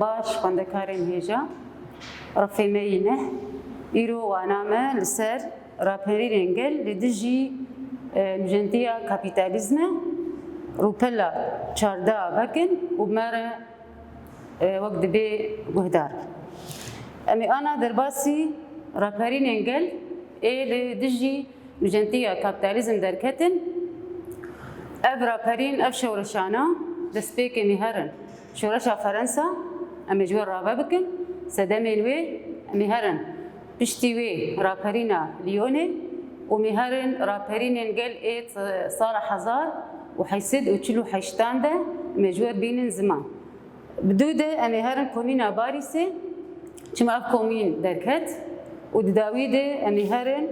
باش خوندکارên hêja rafêmeyî ne îro wana me li ser raperîrên gel li dijî nûjentiya kapîtalîzme rûpela çardaha vekin û me re wek dibe guhdar. Em ê ana derbasî raperînên gel ê li dijî nûjentiya kapîtalîzm derketin. Ev raperîn, ev şewreşana destpêkê mêherin şewreşa Ferensa, em ê ji we rave bikin. Sedemên wê em ê herin piştî wê raperîna Lyonê û mêherin raperînên gel ê sala 1848 de em ê ji we bînin ziman. Bi dû de em ê herin komîna Barîsê, çima ev komîn derket û di dawî de em ê herin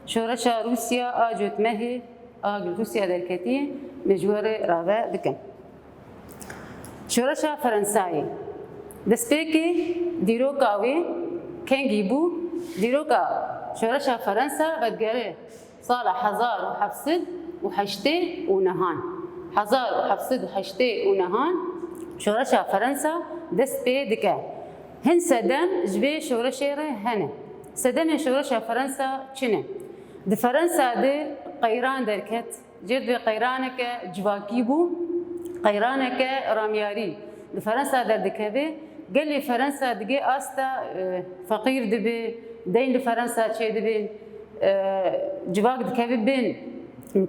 şewreşa Rûsya a cotmehê a Rûsya derketiyê em ê ji we re rave bikin. Şewreşa Ferensayê destpêkê dîroka wê kengî bû. Dîroka şewreşa Ferensa vedgere sala 1789 şewreşa Ferensa dest pê dike. Hin sedem ji vê şewreşê re hene. Sedemên şewreşa Ferensa çi ne? Di Ferensa de qeyran derket, cêr vê qeyraneke civakî bû, qeyraneke ramyarî di Ferensa derdikeve. Gelê Ferensa dige asta feqîr dibe, deyn li Ferensa çê dibin, civak dikeve bin.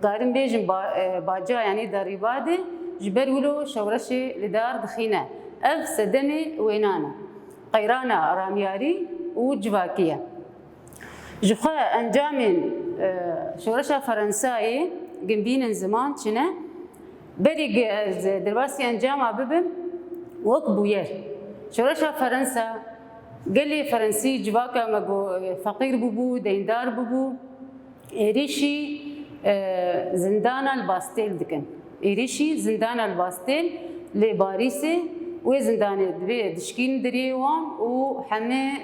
Karin bêjin baca yanî derîbadê ji ber wilo şewreşê li dar dixîne. Ev sedemê wênan e, qeyrana ramyarî û civakî ye. Ji xwe encamên şewreşa Ferensayê ginbînin ziman çi ne? Berî ez derbasî encama bibim wek bûyer. Şewreşa Ferensa gelê Ferensî civaka me feqîr bûbû, deyndar bûbû, êrişî zindana li Bastêl dikin. Êrişî zindana li Bastêl lê Barîsê wê zindanê divê dişkîn deriyê wan û hemê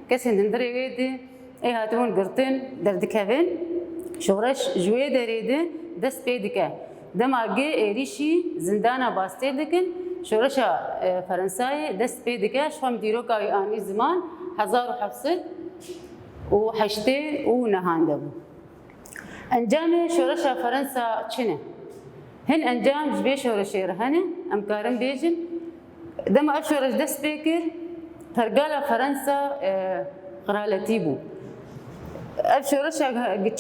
kesên hundirê wê de ê hatibûn girtin derdikevin. Şewreş ji wê derê de dest pê dike. Dema gê êrişî zindana Bastêl dikin. Şewreşa Ferensayê dest pê dike. Ji xwe dîroka wî anî ziman 1789 de bû. Encamê şewreşa Ferensa çi ne? Hin encam ji vê şewreşê re hene. Em karin bêjin dema ev şewreş dest pê kir, pergala Ferensa qiraletî bû. Ev şewreşa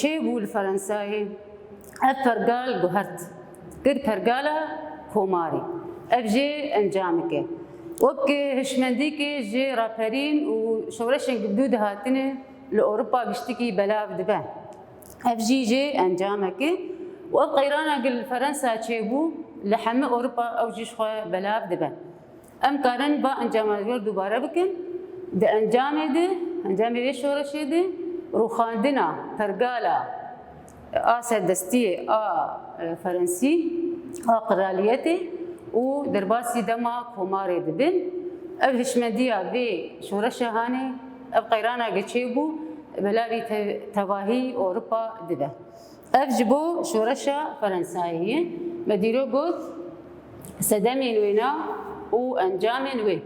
çê bû li Ferensayê? Ev pergal guhert kir pergala Komarî. Ev jê encameke. Wek hişmendîkê ji raperîn û şewreşên gibdû dihatine li Ewropa giştikî belav dibe. Ev jî jê encameke. Ev qeyrana gil Ferensa çêbû li hemû Ewropa ew jî ji xwe belav dibe. Em karin ba encama wê dubare bikin. Di encamê de, encamê vê şewreşê de rûxandina pergala a serdestiyê a Ferensî a qiraliyetê û derbasî dema Komarê dibin. Ev hişmendiya vê şewreşa hanê, ev qeyrana çêbû belavî tevahî Ewropa dibe. Ev ji bo şewreşa Ferensayê ye. Me dîrok got sedemên wêna û encamên wê.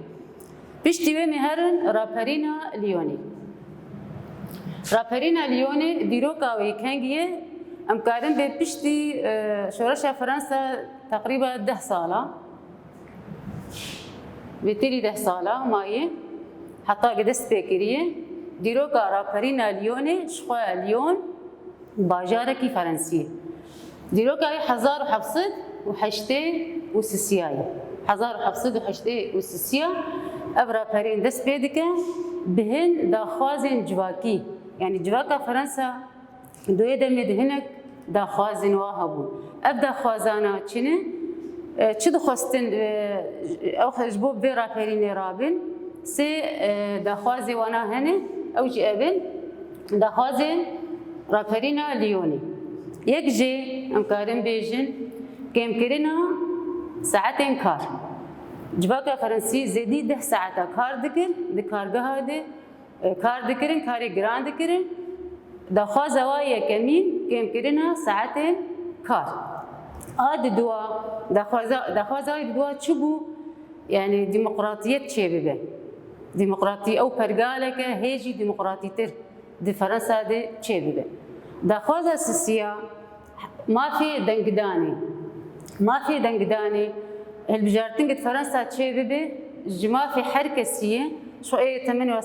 Piştî wê me herin raperîna Lyonê. Raperîna Lyonê dîroka wê kengî ye. Em karin bê piştî şewreşa Ferensa teqrîba 10 sala, vêtirî 10 sala maye heta dest pê kiriye. Dîroka raperîna Lyonê ji xwe Lyon bajarekî Ferensî ye. Dîroka wê 1783 ye. 1783 ev raperîn dest pê dike bi hin daxwazên civakî. Yani civaka Ferensa doyê demê de hinek daxwazên wa hebûn. Ev daxwazana çi ne? Çi dixwestin ew ji bo vê raperînê rabin? Sê daxwazê wana hene, ew jî ev in daxwazên raperîna Lyonê. Yek jê em karin bêjin kêmkirina saetên kar. Civaka Ferensî zêdî 10 saeta kar dikir, di kargeha de kar dikirin, karê giran dikirin. Daxwaza wa yekemîn kêmkirina saetên kar. A di duwa daxwaza di duwa çi bû? يعني ديمقراطية تشيبه ديمقراطية أو برقالك هيجي ديمقراطية تر دي فرنسا دي تشيبه داخوزة سياسية ما في دنقداني البجارتين قد فرنسا تشيبه جما في حركة سية شو ايه 8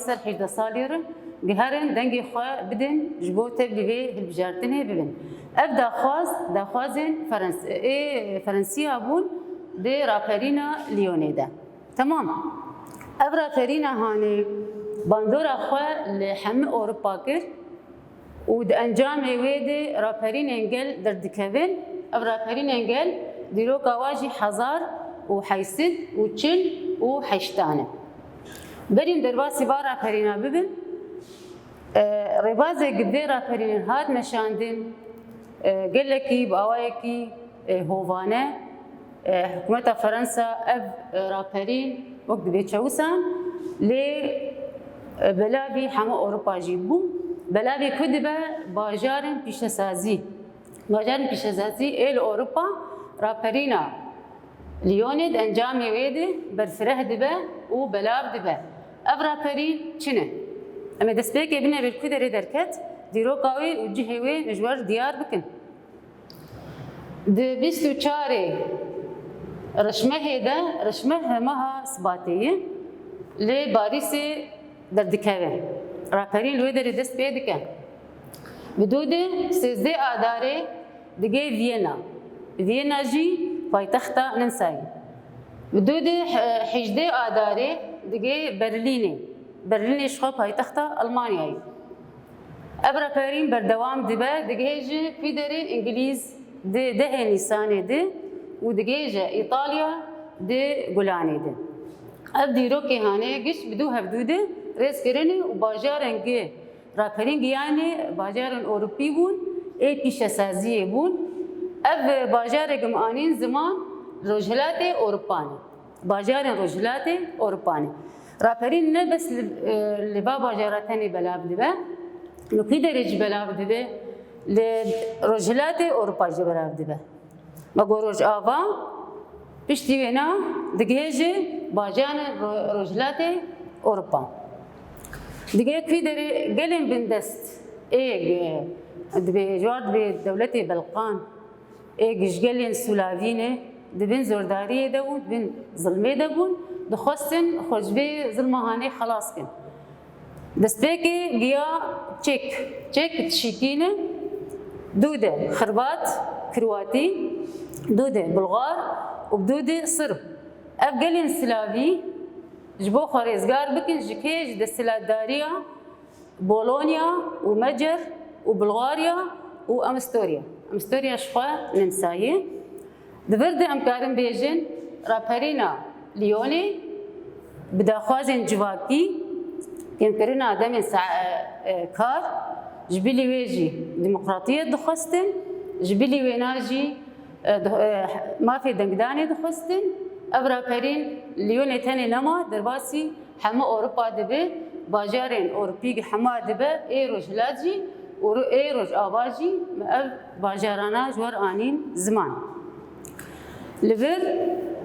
صالير جهرن دنقي خوا بدن جبو تبلي به البجارتين هي ببن ابدا داخوازن فرنسية بون دي رابرينا ليوني ده تمام اب رابرينا هاني باندورا خوا لحم اوروبا كر ود انجام ويدي رابرين انجل دردكبن اب رابرين انجل ديرو قواجي حزار وحيسد وتشن وحيشتانه برين درباسي بارا برينا ببن ربازي قبدي رابرين هاد مشاندن قال لكي باوايكي هوفانا حكومة فرنسا اب رابرين وقت بيتشوسان ل بلابي حما اوروبا جيبو بلابي كدبه باجارن بيشسازي ال اوروبا رابرينا ليونيد انجامي ويدي برفره دبه وبلاب دبه اب رابرين شنو اما دسبيك ابنه بالكدر دركت ديرو قوي وجهوي مجوار ديار بكن د بيستو تشاري رشمه هيدا رشمه مها سباتيه لباريسي دردكاوه رابرين الويدر دست بيدكا بدودة 16 آداري دقي فيينا جي بايتختا ننساي بدودة 11 آداري دقي برليني شخو بايتختا ألمانياي اب رابرين بردوام دبا دقي جي في داري انجليز ده نيساني ده ودقي جي ايطاليا ده غولاني ده اب ديرو كي هاني قش بدوها بدوده ريس كرني وباجارن جي رابرين يعني باجارن اوروبي بون اي بيشا سازيه بون اب باجار جمانين زمان رجلاتي اوروباني باجارن رجلاتي اوروباني رابرين نه بس اللي باجارتني بلاب دبا لو كده رج بلاب دبا لرجلاتي اوروبا جبلاب دبا ما جوروج افا بيشتي هنا دقيجي باجان رجلاتي اوروبا دقيق في دري قلم بندست ايه دبي جواد بدولتي بلقان ايه جلين سلافينه دبن زورداريه دبون دبن ظلمي دبون دخستن خرج بي ظلمه هاني خلاص كن دستيكي جيا تشيك تشيكينه دوده خربات كرواتي دوده بلغار وبدودة صرب اب قلين سلافي جبو خريزقار بكن جكيج دستلاداريا بولونيا ومجر وبلغاريا وامستوريا شخوا ننسايه دبرد امكارن بيجن رابرينا ليوني بدا خوازن جواكي يمكرنا دم كار جبلي ويجي ديمقراطية دخستن جبلي ويناجي ما في دنقداني دخستن ابرا برين ليوني تاني نما درباسي حما اوروبا دبي باجارين اوروبي حما دبي اي رجلاجي و اي رج اباجي اب باجارانا جوار انين زمان لفر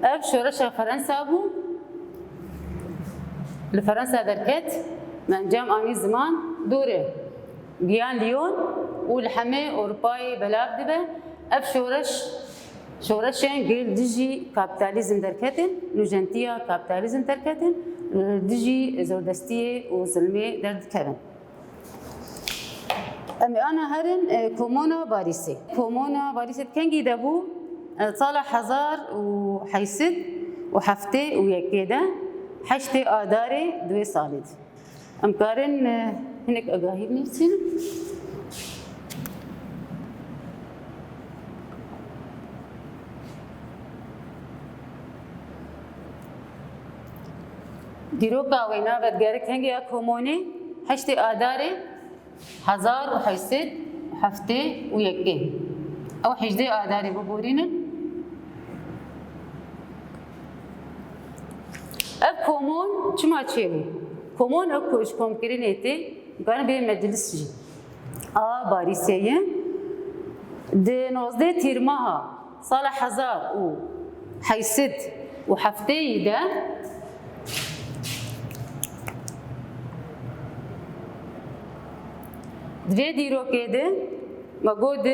اب شورشا فرنسا بو لفرنسا دركت من جام اني زمان دوره جيان ليون والحمي اوروباي بلاب دبي اب شورشين قيل دجي كابيتاليزم دركتن نوجنتيا كابيتاليزم دركتن دجي زودستيه وظلمي درد كبن أمي أنا هرن كومونا باريسي كنجي دبو صالح حزار وحيسد وحفتي ويكيدا حشتي آداري دوي صالد أمكارن هناك أقاهيب نفسنا ديروكا وينا بدقارك هنجي كوموني حشتي آداري حزار وحيسد وحفتي ويكي أو حجدي آداري ببورينا أب كومون شما تشيبو كومون أكو إيش كوم كرينيتي كان بين مجلس جي باريسية دي نوزدي تيرماها صالح حزار وحيسد وحفتي ده دوی دیروکی ده مگود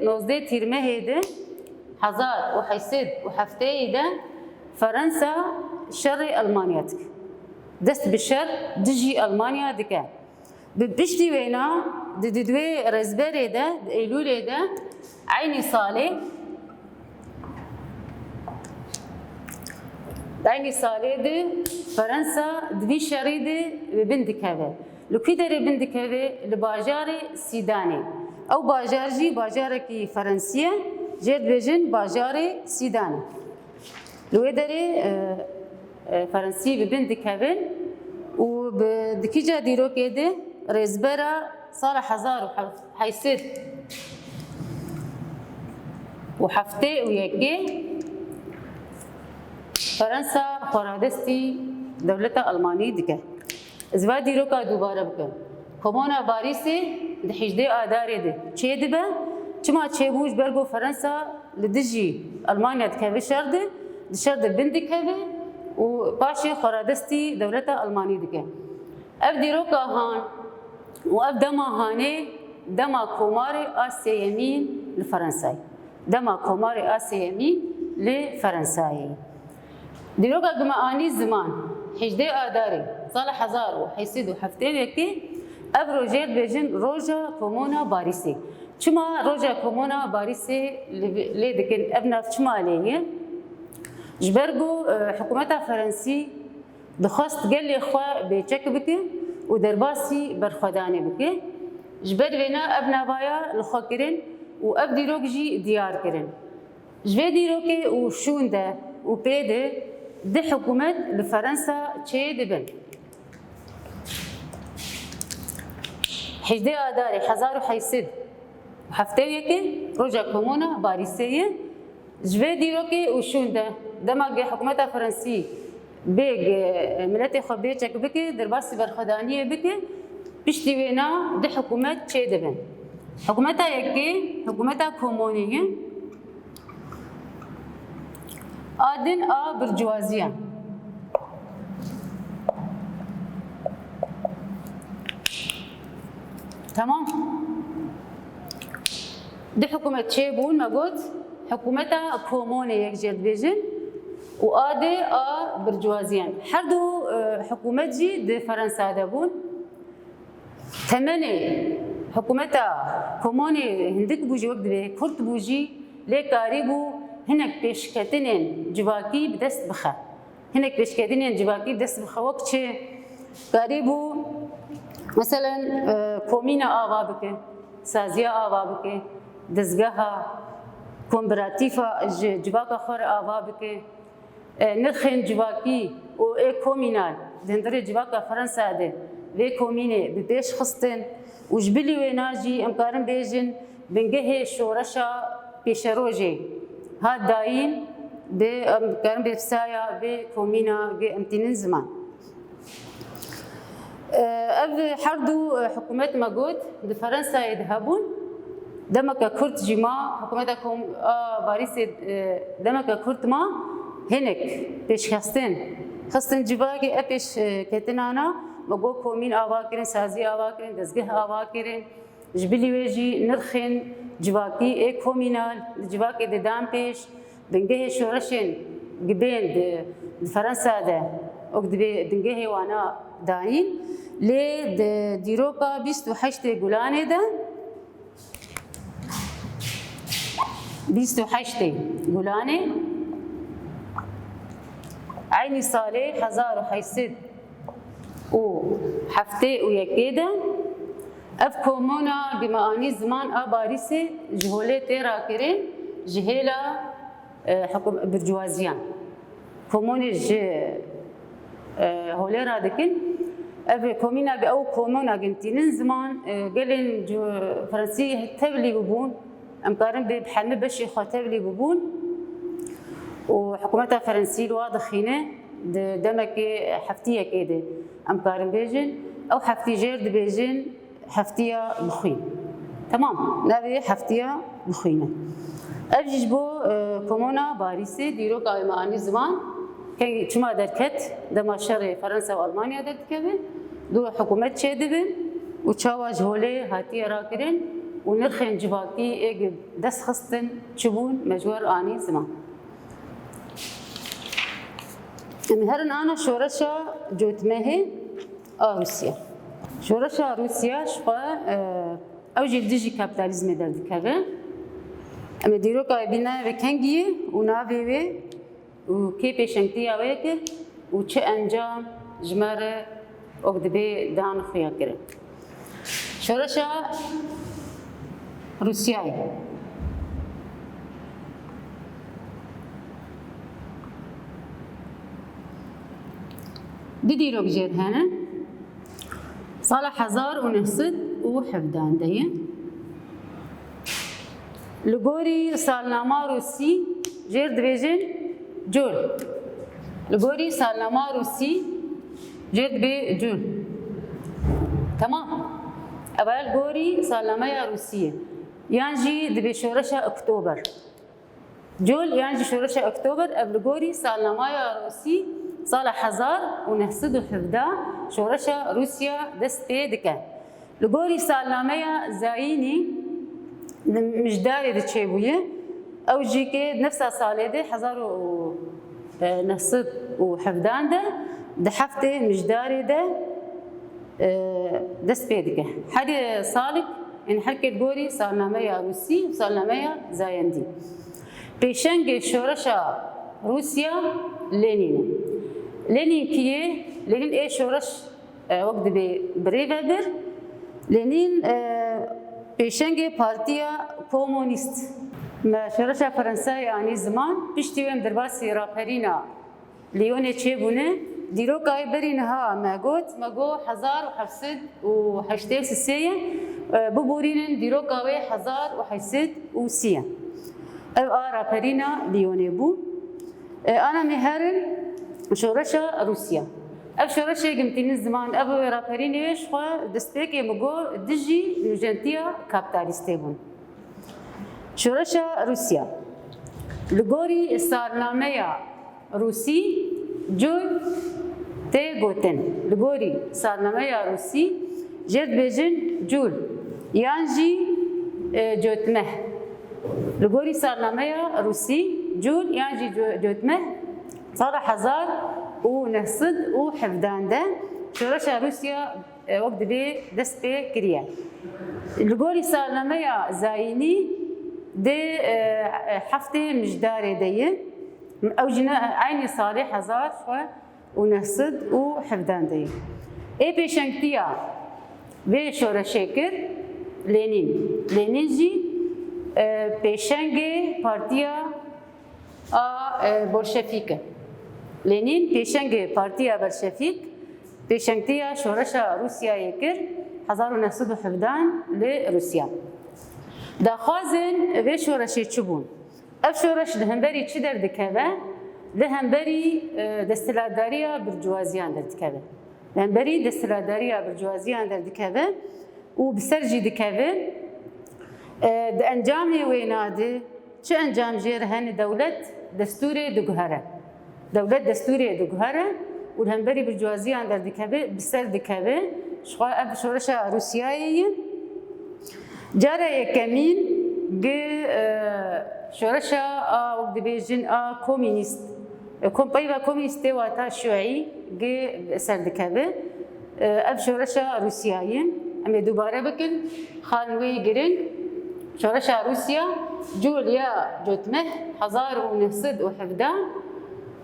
19 تیرمه ده 1807 ده فرنسا شر ألمانيا تك دست بشر دجي ألمانيا دكا ببشتي وينا دوي رزبري ده ايلولي ده عيني صالي ده فرنسا دوي شري ده ببندكاوه لكي داري بندكاوه لباجاري سيداني او باجارجي باجاركي فرنسية جيد بيجن باجاري سيداني لو داري فرنسي ببندكاوه وبدكيجا ديرو كده رزبرا صار 1807 ويكي فرنسا خورادستي دولة ألمانية دكه ازوا ديرو کا دوباره بکن کمونا باریسي د 18 آداري ده چه دبه چما چه بوج برگو فرنسا لدجي ألمانيا دكه شرد دشرد بندكه و باشي خورادستي دولة ألمانية دكه اف ديرو کا هان و اف دما هاني دما كوماري آسيا يمين لفرنساي دما كوماري آسيا يمين لفرنساي ديرو کا جمعاني زمان 18 آداري صالح 1807 يكي اف روجيت بيجن روجا كومونا باريسي چما روجا كومونا باريسي لدكن ابنا چما عليه جبرگو حكومتا فرنسي دخواست قال لي اخوا بيچك بكي ودرباسي برخداني بكي جبر وينا ابنا بايا لخوكرين واب ديروك جي ديار كرين جبي ديروكي وشون ده وبيده دي حكومة لفرنسا چه دبن 18 آداري 1807 يكي روجا كومونا باريسية جبي ديروكي وشون ده دماغ حكومة فرنسي بيج ملتي خبيتك بكي درباسي برخدانية بكي بشتي وينا دي حكومة چه دبن حكومة يكي حكومة كومونية آدن برجوازية تمام دي حكومة شيبون ما قلت حكومتها كوموني يكجل بيجن وآدي برجوازيان حردو حكومة جي دي فرنسا دابون ثمانية حكومتها كوموني هندك بوجي وقت بي كرت بوجي لي قاربو هناك بيشكتنين جواكي بدست بخا هناك بيشكتنين جواكي بدست بخا وقت قريبو مثلا كومينا آوابك سازيا آوابك دزگاها كومبراتيفا جواكا خور آوابك نرخين جواكي و اي كومينال دندري جواكا فرنسا ده وي كوميني ببيش خستن وجبلي ويناجي امكارن بيجن بنجهي شورشا بيشروجي هاد داين كان بفسايا بكومينا امتنين زمان أب حردو حكومات مجود بفرنسا يذهبون دمك كرت جما حكومتكم باريس دمك كرت ما هناك بيش خستن جباكي أبيش كتنانا مجو كومين آواكرين سازي آواكرين دزجه آواكرين جبلي ويجي نرخين جواكي اي كومينال جواكي دام بيش بنجهي شورشين جبين فرنسا ده بنجهي وانا داين لي ديروكا 28 جولاني ده 28 جولاني عيني صالح 1807 ويكيدا اف كومونا بمعاني زمان باريسي جهولي تيرا كرين جهيلا حكم برجوازيان كوموني هولي رادكن اف كومينا باو كومونا جنتين زمان قالين فرنسي تبلي ببون امكارن بحلم بشي خاتبلي ببون وحكومتها فرنسي الواضحينه دمك حفتيه كده امكارن بيجن او حفتي جيرد بيجن حفتيه بخين تمام نبي حفتيه بخينه ابجيج بو كومونا باريسي ديرو قائمه اني زمان كي شما دركت دما شر فرنسا وألمانيا دركبن دو حكومت شدبن وشوا جهولي هاتي راكرن ونرخن جباكي إيج دس خستن شبون مجوار آني زمان. مهرن أنا شورشة جوت مهي روسيا. شورشة روسيا شقا أوجي ديجي كابيتاليزم دردكبه. أما ديروكا بنا بكنجي ونابي وكي بيشنتي أويك وش أنجام جمرة أقدبي دان خيا كره. شورشة روسيا ديروك جير هنا صالة 1917 دهية لغوري سالنامه روسي جير دبيجن جول لغوري سالنامه روسي جير دبي جول تمام أول غوري سالنامه روسية يانجي دبي شورشة أكتوبر جول يانجي شورشة أكتوبر أبل غوري سالنامه روسي صالة 1917 شورشة روسيا دست بيدكه لغوري سالنامه زايني مجداري دتشيبويه او جيكي نفس صالي دي 1917 ده دحفتي مجداري ده دست بيدكه حدي صالك ان حكي تقولي سالنامه روسي وسالنامه زايندي بيشنج شورشة روسيا لينين لينين كيه لينين ايه شورش وقت بريفابر لينين بيشنجي بارتيا كومونيست ما شرشة فرنسا يعني زمان بيشتيوهم درباسي رابرينا ليوني تشيبونه ديروكاي برينها ماغو 1786 ببورين ديروكاوي 1786 او رابرينا ليوني بو انا مهرن شرشة روسيا اف شورشة قمتين زمان ابو رابريني ويش خو دستيك يمغو دجي نوجنتيا كابيتاليستي بون شورشة روسيا لغوري سالنامه روسي جود تي غوتن لغوري سالنامه روسي جد بيجن جول يانجي جوتمه لغوري سالنامه روسي جول يانجي جوتمه صار 1917 شورشة روسيا وقت بي دست بي كريا الجوري سالنامه زايني دي حفتي مجداري دي او جنا عيني صالح 1917 دي اي بيشنكتيا بي شورشيكر لينين جي بيشنجي بارتيا بولشفيكه لينين بيشنجي بارتيا بولشفيك بيشنجتيا شورشة روسيا يكر 1917 لروسيا دا خازن في شورشي تشبون اف شورش لهمبري تشي دردكبه لهمبري دستلاداريا برجوازيان دردكبه لهمبري دستلاداريا برجوازيان دردكبه وبسرجي دكبه دا انجامي وينادي چه انجام جير هن دولت دستوري دقهره دولت دستوري دقهره والهمبري برجوازيان دردكبه بسر دكبه شخوا اف شورشة روسيايين جارة يكمين شورشة وقت بيجن كومينيست بيبا كومينيست واتا شيوعي سردكبه اف شورشة روسيايين اما دوباره بكن خانوي جرين شورشة روسيا جوليا جوتمه 1917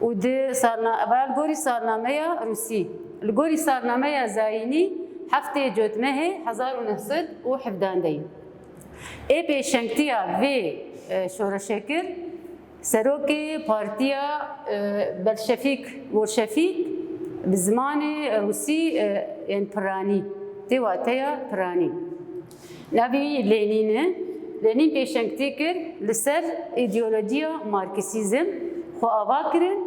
ودي صارنا اول غوري صارنامه روسي الغوري صارنامه زايني هفته جوتمه 1917 دي اي بيشنكتيا في شورشكر سروكي بارتيا بولشفيك بزمان روسي يعني براني تي واتيا براني نبي لينين بيشنكتيكر لسر ايديولوجيا ماركسيزم خو اواكرن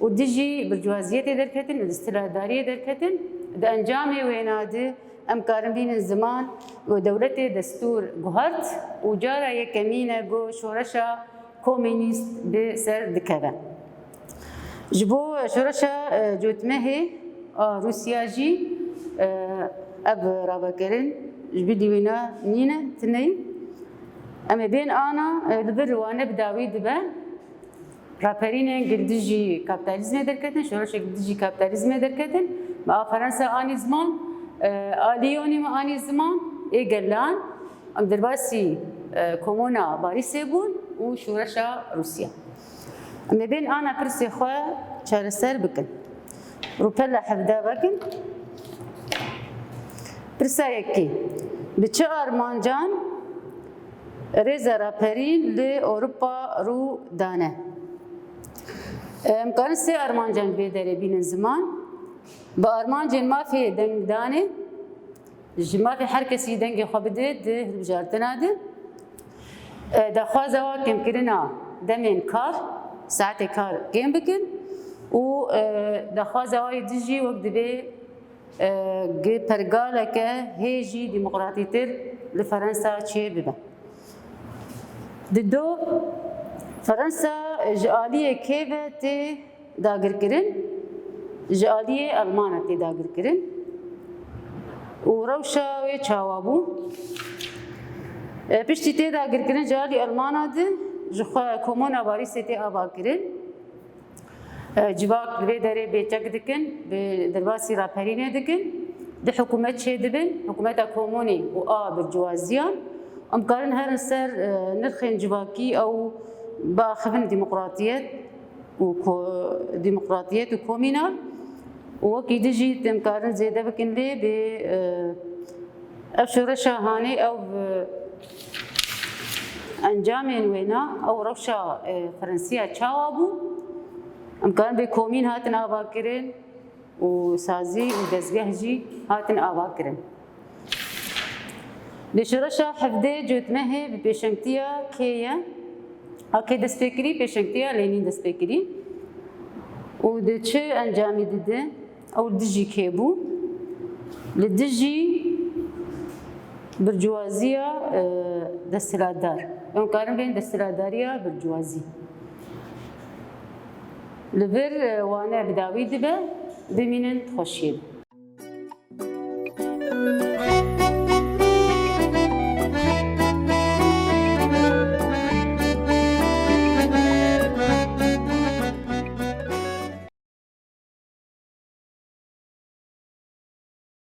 ودجي برجوازيتي دركتن الاستلاداريه دركتن دا انجامي وينادي امكارن بين الزمان ودولتي دستور جهرت وجارة يكمينة جو شورشة كومينيست بسر دكبه جبو شورشا جوتمهي روسيا جي اب رابكرين جبي ديوينا نينا تنين اما بين انا لبر وانا بداوي دبا رابرين قدجي كابيتاليزم دركتن شورشا قدجي كابيتاليزم دركتن با فرنسا اني زمان اليوني ما اني زمان ايجلان ام درباسي كومونا باريس بون وشورشا روسيا اما بين انا برسي خو چارسر بكن روبلا حفدا بكن برسا يكي بچه ارمانجان ريزا رابرين لأوروبا رو دانه امكان سي ارمانجان بيداري بين زمان با ارمانجان ما في دنگ دانه ما في هر کسی دنگ خو بده ده بجارتنا ده دخوازوا كم كرنا دمين كار ساعت كار كم بكن و دخوازوا يدجي وقت بي جي برجالك هيجي ديمقراطيتر لفرنسا شيء ببا ددو فرنسا جالية كيف تي داغر كرن جالية ألمانة تي داغر كرن وروشا ويتشاوابو پشتی تی داغر كرن جالي ألمانة دي جخوا كومونا باريس تي آبا كرن جواك دوی داره بیچک دکن به درباسی راپرینه دکن ده حکومت چه دبن حکومت کومونی و برجوازیان امکارن هر سر نرخین جواکی او با خبن ديمقراطيات و كومينال وكي دجي امكارن زياده بكن لي ب افشور شاهاني او انجامين وينا او روشا فرنسيه تشاوابو امكان بكومين هاتن آباكرين وسازي ودزجهجي هاتن آباكرين لشرشا حفدة جوتمه ببيشنكتيا كيا هكي دستفكري بيشنكتيا لينين دستفكري ودتش انجامي دده او دجي كيبو للدجي برجوازية دستلادار امكان بين دستلاداريا برجوازي لبر وانا بداوي دبا بمينن خوشيل